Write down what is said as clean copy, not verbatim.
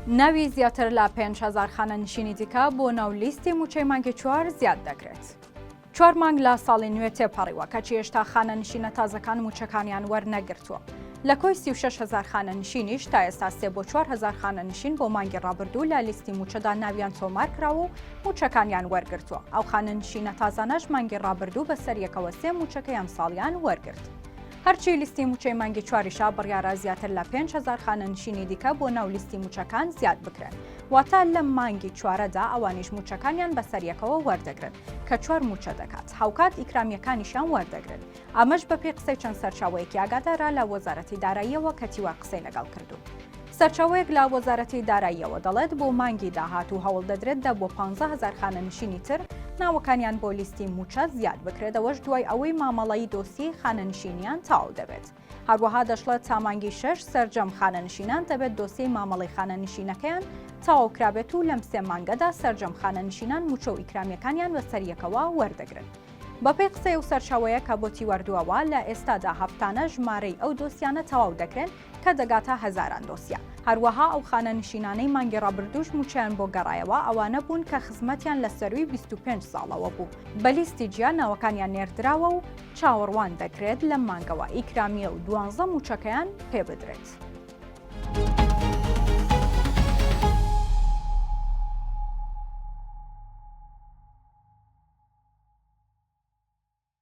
ناوی زیاتر لە 5,000 خانەنشینی دیکە بۆ ناو لیستی موچەی مانگی 4 زیاد دەکرێت. 4 مانگ لە ساڵی نوێ تێپەڕیوە کەچی هێشتا خانەنشینە تازەکان موچەکانیان وەرنەگرتووە. لە کۆی 36,000 خانەنشینیش تا ئێستا 3 بۆ 4,000 خانەنشین بۆ مانگی ڕابردوو لە لیستی موچەدا ناویان تۆمار کراوە و موچەکانیان وەرگرتووە. ئەو خانەنشینە تازانەش مانگی ڕابردوو بەسەریەکەوە 3 موچەکەی ئەم ساڵیان وەرگرت. هەرچی لیستی موچەی مانگی 4 بڕیارە زیاتر لە 5,000 خانەنشینی دیکە بۆ ناو لیستی موچەکان زیاد بکرێن. واتە لەم مانگی 4دا ئەوانیش موچەکانیان بەسەریەکەوە وەردەگرن کە 4 موچە دەکات. هاوکات ئیکرامیەکانیشان وەردەگرن. ئەمەش بەپێی قسەی چەند سەرچاوەیەکی ئاگادارە لە وەزارەتی داراییەوە کە تیوا قسەی لەگەڵ کردو. سەرچاوەیەک لە وەزارەتی داراییەوە دەڵێت بۆ مانگی داهاتوو هەوڵ دەدرێت بۆ 15,000 خانەنشینی تر ناوەکانیان بۆ لیستی موچە زیاد بکرێتەوەش دوای ئەوەی مامەڵەی دۆسی خانەنشینیان تاو دەبێت. هەروەها دەشڵێت تا مانگی 6 سەرجەم خانەنشینان دەبێت دۆسی مامەڵەی خانەنشینەکەیان تەواوکرابێت و لەم 3 مانگەدا سەرجەم خانەنشینان موچە و ئیکرامیەکانیان بەسەریەکەوە وەردەگرن. بەپێی قسەی و سەرچاوەیە کە بۆتی وەردووەوە لە ئێستادا هەفتانە ژمارەی ئەو دۆسیانە تەواو دەکرێن کە دەگاتە هەزاران دۆسیە. هەروەها ئەو خانەنشینانەی مانگی ڕابردووش موچیان بۆ گەڕایەوە ئەوانە بوون کە خزمەتیان لە سەروی 25 ساڵەوە بوو. بە لیستی جیا ناوەکانیان نێردراوە و چاوەڕوان دەکرێت لەم مانگەوە ئیکرامیە و 12 موچەکەیان پێ بدرێت.